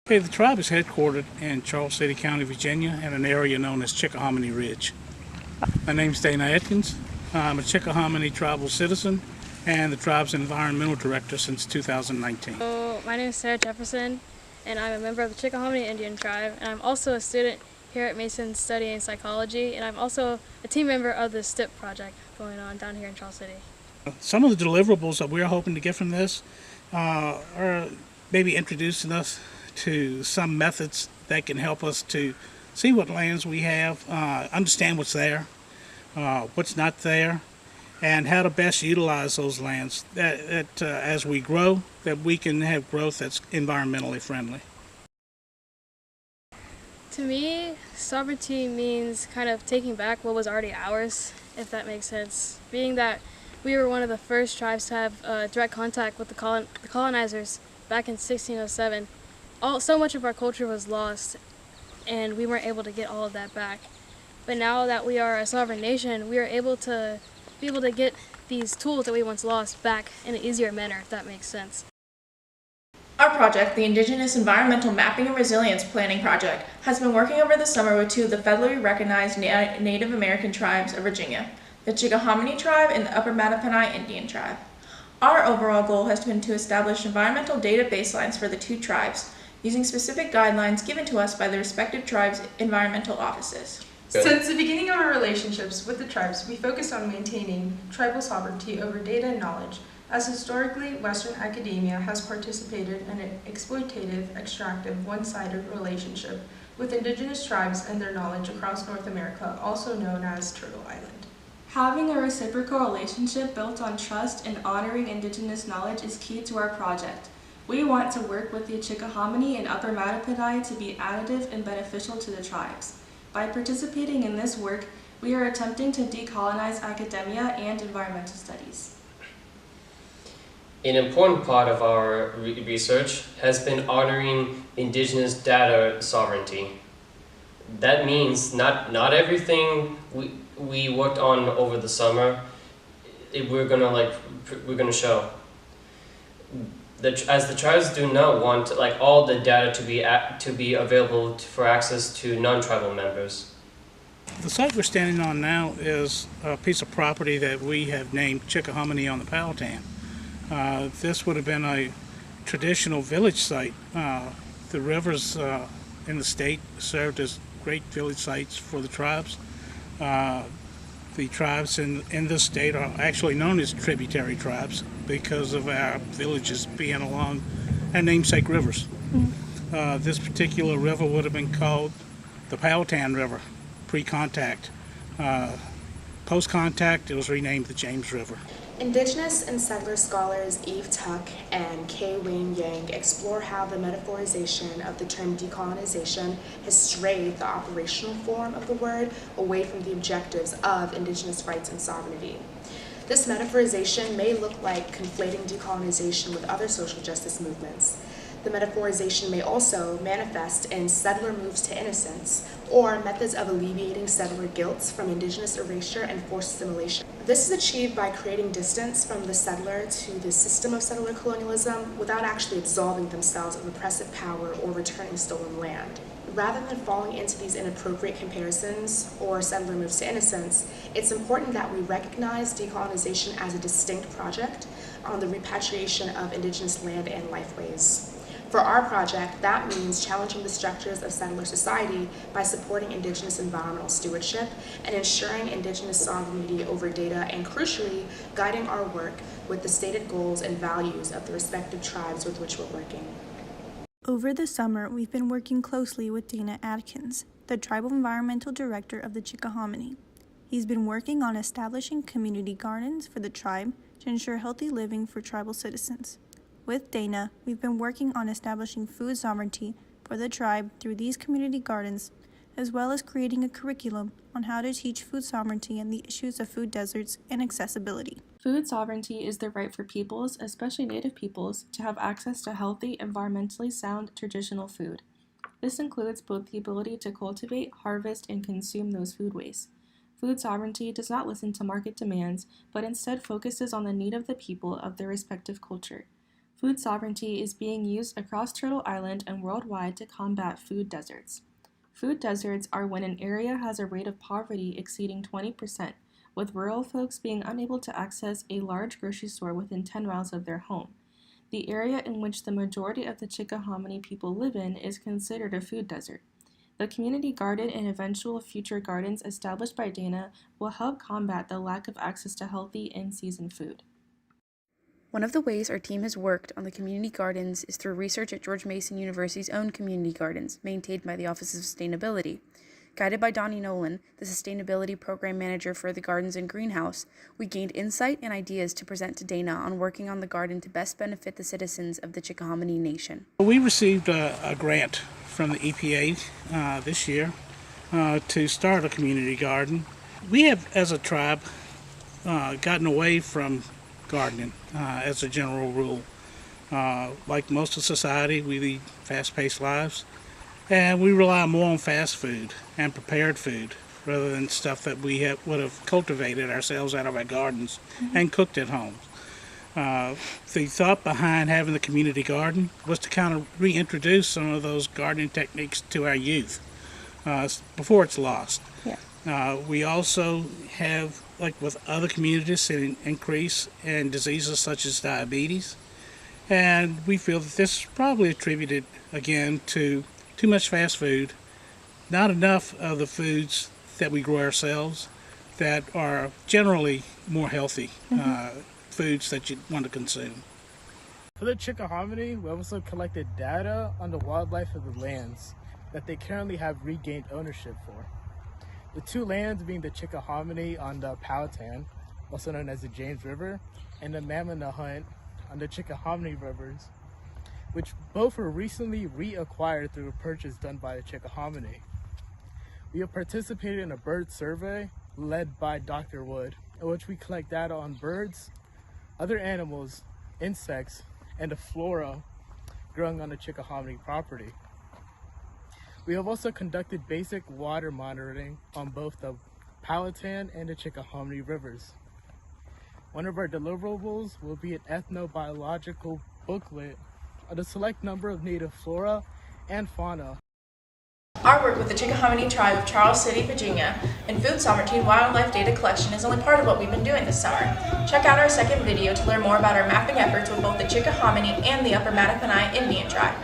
Okay, the tribe is headquartered in Charles City County, Virginia, in an area known as Chickahominy Ridge. My name's Dana Atkins. I'm a Chickahominy tribal citizen and the tribe's environmental director since 2019. So, my name is Sarah Jefferson, and I'm a member of the Chickahominy Indian tribe, and I'm also a student here at Mason studying psychology, and I'm also a team member of the STIP project going on down here in Charles City. Some of the deliverables that we're hoping to get from this are maybe introducing us to some methods that can help us to see what lands we have, understand what's there, what's not there, and how to best utilize those lands that as we grow, that we can have growth that's environmentally friendly. To me, sovereignty means kind of taking back what was already ours, if that makes sense. Being that we were one of the first tribes to have direct contact with the colonizers back in 1607, so much of our culture was lost, and we weren't able to get all of that back. But now that we are a sovereign nation, we are able to get these tools that we once lost back in an easier manner, if that makes sense. Our project, the Indigenous Environmental Mapping and Resilience Planning Project, has been working over the summer with two of the federally recognized Native American tribes of Virginia, the Chickahominy tribe and the Upper Mattaponi Indian tribe. Our overall goal has been to establish environmental data baselines for the two tribes, using specific guidelines given to us by the respective tribes' environmental offices. Since the beginning of our relationships with the tribes, we focused on maintaining tribal sovereignty over data and knowledge, as historically Western academia has participated in an exploitative, extractive, one-sided relationship with indigenous tribes and their knowledge across North America, also known as Turtle Island. Having a reciprocal relationship built on trust and honoring indigenous knowledge is key to our project. We want to work with the Chickahominy and Upper Mattaponi to be additive and beneficial to the tribes. By participating in this work, we are attempting to decolonize academia and environmental studies. An important part of our research has been honoring indigenous data sovereignty. That means not everything we worked on over the summer we're gonna show. As the tribes do not want all the data to be available for access to non-tribal members. The site we're standing on now is a piece of property that we have named Chickahominy on the Powhatan. This would have been a traditional village site. The rivers in the state served as great village sites for the tribes. The tribes in this state are actually known as tributary tribes because of our villages being along our namesake rivers. This particular river would have been called the Powhatan River pre-contact. Post-contact, it was renamed the James River. Indigenous and settler scholars Eve Tuck and Kay Wayne Yang explore how the metaphorization of the term decolonization has strayed the operational form of the word away from the objectives of Indigenous rights and sovereignty. This metaphorization may look like conflating decolonization with other social justice movements. The metaphorization may also manifest in settler moves to innocence, or methods of alleviating settler guilt from Indigenous erasure and forced assimilation. This is achieved by creating distance from the settler to the system of settler colonialism without actually absolving themselves of oppressive power or returning stolen land. Rather than falling into these inappropriate comparisons or settler moves to innocence, it's important that we recognize decolonization as a distinct project on the repatriation of Indigenous land and lifeways. For our project, that means challenging the structures of settler society by supporting Indigenous environmental stewardship and ensuring Indigenous sovereignty over data, and crucially, guiding our work with the stated goals and values of the respective tribes with which we're working. Over the summer, we've been working closely with Dana Atkins, the Tribal Environmental Director of the Chickahominy. He's been working on establishing community gardens for the tribe to ensure healthy living for tribal citizens. With Dana, we've been working on establishing food sovereignty for the tribe through these community gardens, as well as creating a curriculum on how to teach food sovereignty and the issues of food deserts and accessibility. Food sovereignty is the right for peoples, especially Native peoples, to have access to healthy, environmentally sound traditional food. This includes both the ability to cultivate, harvest, and consume those food wastes. Food sovereignty does not listen to market demands, but instead focuses on the need of the people of their respective culture. Food sovereignty is being used across Turtle Island and worldwide to combat food deserts. Food deserts are when an area has a rate of poverty exceeding 20%, with rural folks being unable to access a large grocery store within 10 miles of their home. The area in which the majority of the Chickahominy people live in is considered a food desert. The community garden and eventual future gardens established by Dana will help combat the lack of access to healthy in-season food. One of the ways our team has worked on the community gardens is through research at George Mason University's own community gardens, maintained by the Office of Sustainability. Guided by Donnie Nolan, the Sustainability Program Manager for the Gardens and Greenhouse, we gained insight and ideas to present to Dana on working on the garden to best benefit the citizens of the Chickahominy Nation. We received a grant from the EPA this year to start a community garden. We have, as a tribe, gotten away from gardening as a general rule. Like most of society, we lead fast-paced lives, and we rely more on fast food and prepared food rather than stuff that we would have cultivated ourselves out of our gardens and cooked at home. The thought behind having the community garden was to kind of reintroduce some of those gardening techniques to our youth before it's lost. Yeah. We also have, like with other communities, an increase in diseases such as diabetes, and we feel that this is probably attributed again to too much fast food, not enough of the foods that we grow ourselves that are generally more healthy foods that you want to consume. For the Chickahominy, we also collected data on the wildlife of the lands that they currently have regained ownership for. The two lands being the Chickahominy on the Powhatan, also known as the James River, and the Mammonahunt on the Chickahominy Rivers, which both were recently reacquired through a purchase done by the Chickahominy. We have participated in a bird survey led by Dr. Wood, in which we collect data on birds, other animals, insects, and the flora growing on the Chickahominy property. We have also conducted basic water monitoring on both the Powhatan and the Chickahominy rivers. One of our deliverables will be an ethnobiological booklet on a select number of native flora and fauna. Our work with the Chickahominy tribe of Charles City, Virginia, in food sovereignty and wildlife data collection is only part of what we've been doing this summer. Check out our second video to learn more about our mapping efforts with both the Chickahominy and the Upper Mattaponi Indian tribe.